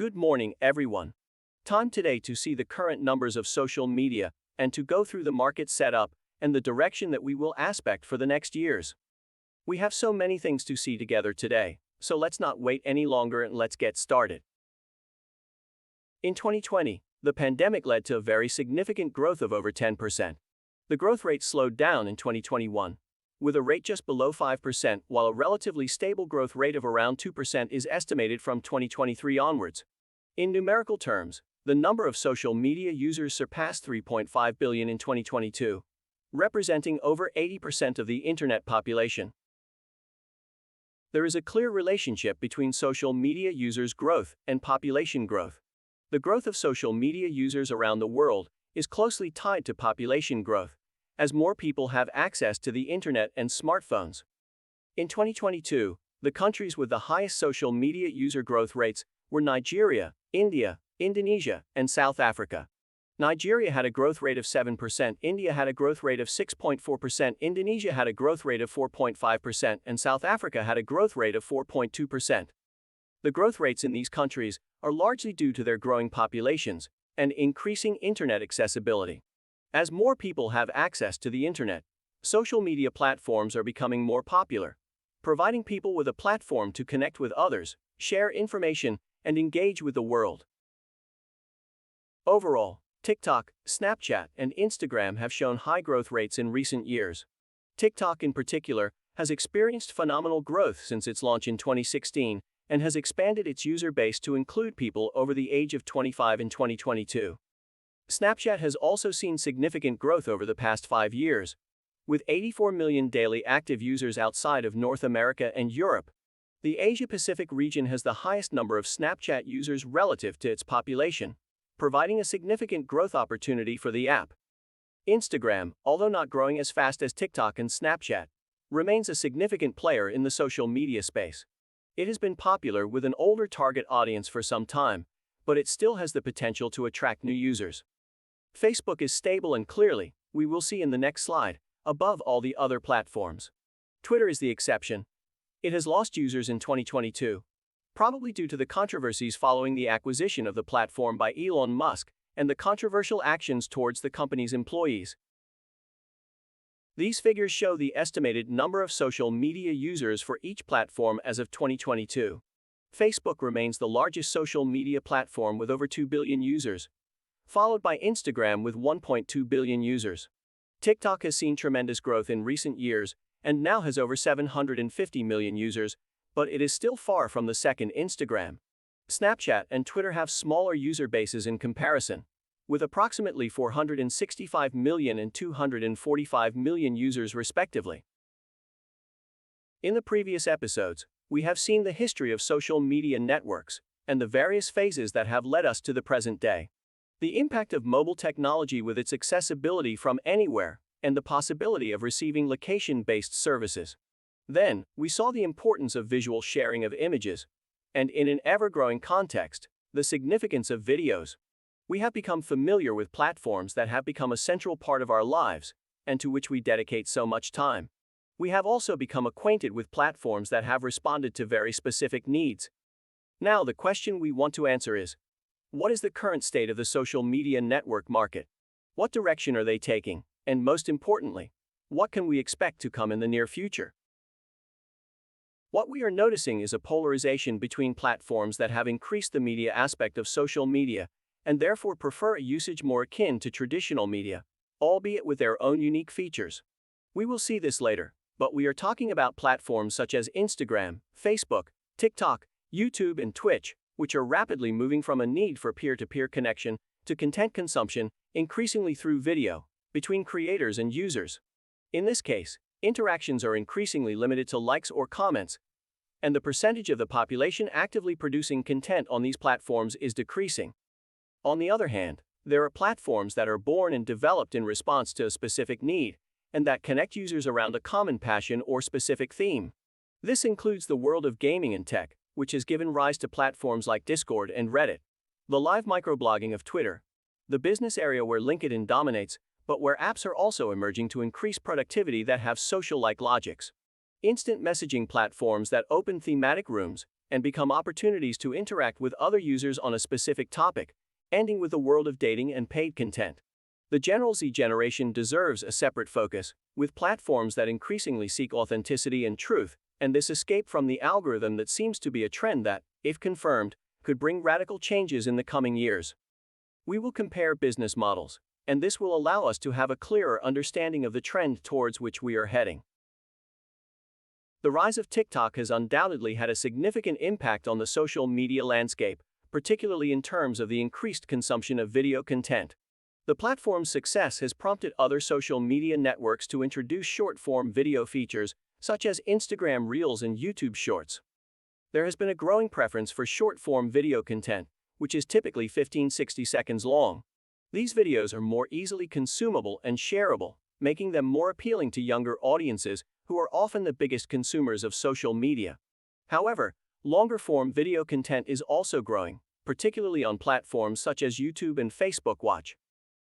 Good morning, everyone. Time today to see the current numbers of social media and to go through the market setup and the direction that we will aspect for the next years. We have so many things to see together today, so let's not wait any longer and let's get started. In 2020, the pandemic led to a very significant growth of over 10%. The growth rate slowed down in 2021, with a rate just below 5%, while a relatively stable growth rate of around 2% is estimated from 2023 onwards. In numerical terms, the number of social media users surpassed 3.5 billion in 2022, representing over 80% of the internet population. There is a clear relationship between social media users' growth and population growth. The growth of social media users around the world is closely tied to population growth, as more people have access to the internet and smartphones. In 2022, the countries with the highest social media user growth rates were Nigeria, India, Indonesia, and South Africa. Nigeria had a growth rate of 7%, India had a growth rate of 6.4%, Indonesia had a growth rate of 4.5%, and South Africa had a growth rate of 4.2%. The growth rates in these countries are largely due to their growing populations and increasing internet accessibility. As more people have access to the internet, social media platforms are becoming more popular, providing people with a platform to connect with others, share information, and engage with the world. Overall, TikTok, Snapchat, and Instagram have shown high growth rates in recent years. TikTok in particular has experienced phenomenal growth since its launch in 2016 and has expanded its user base to include people over the age of 25 in 2022. Snapchat has also seen significant growth over the past 5 years, with 84 million daily active users outside of North America and Europe. The Asia-Pacific region has the highest number of Snapchat users relative to its population, providing a significant growth opportunity for the app. Instagram, although not growing as fast as TikTok and Snapchat, remains a significant player in the social media space. It has been popular with an older target audience for some time, but it still has the potential to attract new users. Facebook is stable and clearly, we will see in the next slide, above all the other platforms. Twitter is the exception. It has lost users in 2022, probably due to the controversies following the acquisition of the platform by Elon Musk and the controversial actions towards the company's employees. These figures show the estimated number of social media users for each platform as of 2022. Facebook remains the largest social media platform with over 2 billion users, followed by Instagram with 1.2 billion users. TikTok has seen tremendous growth in recent years and now has over 750 million users, but it is still far from the second Instagram. Snapchat and Twitter have smaller user bases in comparison, with approximately 465 million and 245 million users respectively. In the previous episodes, we have seen the history of social media networks and the various phases that have led us to the present day. The impact of mobile technology with its accessibility from anywhere and the possibility of receiving location-based services. Then, we saw the importance of visual sharing of images, and in an ever-growing context, the significance of videos. We have become familiar with platforms that have become a central part of our lives, and to which we dedicate so much time. We have also become acquainted with platforms that have responded to very specific needs. Now the question we want to answer is, what is the current state of the social media network market? What direction are they taking? And most importantly, what can we expect to come in the near future? What we are noticing is a polarization between platforms that have increased the media aspect of social media and therefore prefer a usage more akin to traditional media, albeit with their own unique features. We will see this later, but we are talking about platforms such as Instagram, Facebook, TikTok, YouTube, and Twitch, which are rapidly moving from a need for peer-to-peer connection to content consumption, increasingly through video, between creators and users. In this case, interactions are increasingly limited to likes or comments, and the percentage of the population actively producing content on these platforms is decreasing. On the other hand, there are platforms that are born and developed in response to a specific need, and that connect users around a common passion or specific theme. This includes the world of gaming and tech, which has given rise to platforms like Discord and Reddit, the live microblogging of Twitter, the business area where LinkedIn dominates, but where apps are also emerging to increase productivity that have social-like logics. Instant messaging platforms that open thematic rooms and become opportunities to interact with other users on a specific topic, ending with the world of dating and paid content. The General Z generation deserves a separate focus, with platforms that increasingly seek authenticity and truth, and this escape from the algorithm that seems to be a trend that, if confirmed, could bring radical changes in the coming years. We will compare business models, and this will allow us to have a clearer understanding of the trend towards which we are heading. The rise of TikTok has undoubtedly had a significant impact on the social media landscape, particularly in terms of the increased consumption of video content. The platform's success has prompted other social media networks to introduce short-form video features, such as Instagram Reels and YouTube Shorts. There has been a growing preference for short-form video content, which is typically 15–60 seconds long. These videos are more easily consumable and shareable, making them more appealing to younger audiences who are often the biggest consumers of social media. However, longer-form video content is also growing, particularly on platforms such as YouTube and Facebook Watch.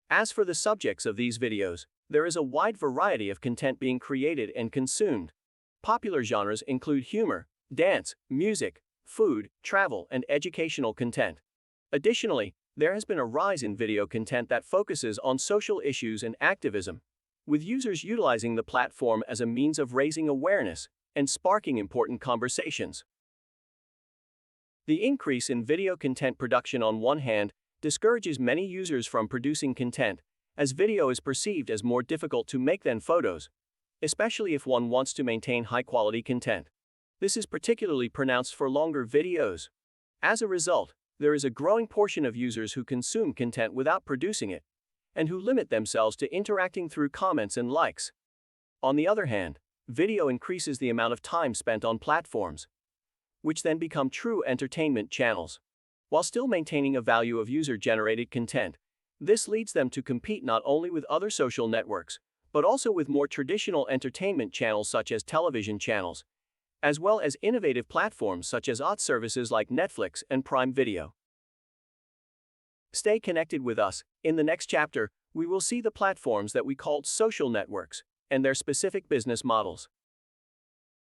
As for the subjects of these videos, there is a wide variety of content being created and consumed. Popular genres include humor, dance, music, food, travel, and educational content. Additionally, there has been a rise in video content that focuses on social issues and activism, with users utilizing the platform as a means of raising awareness and sparking important conversations. The increase in video content production on one hand discourages many users from producing content, as video is perceived as more difficult to make than photos, especially if one wants to maintain high-quality content. This is particularly pronounced for longer videos. As a result, there is a growing portion of users who consume content without producing it, and who limit themselves to interacting through comments and likes. On the other hand, video increases the amount of time spent on platforms, which then become true entertainment channels. While still maintaining a value of user-generated content, this leads them to compete not only with other social networks, but also with more traditional entertainment channels such as television channels, as well as innovative platforms such as OTT services like Netflix and Prime Video. Stay connected with us. In the next chapter, we will see the platforms that we called social networks and their specific business models.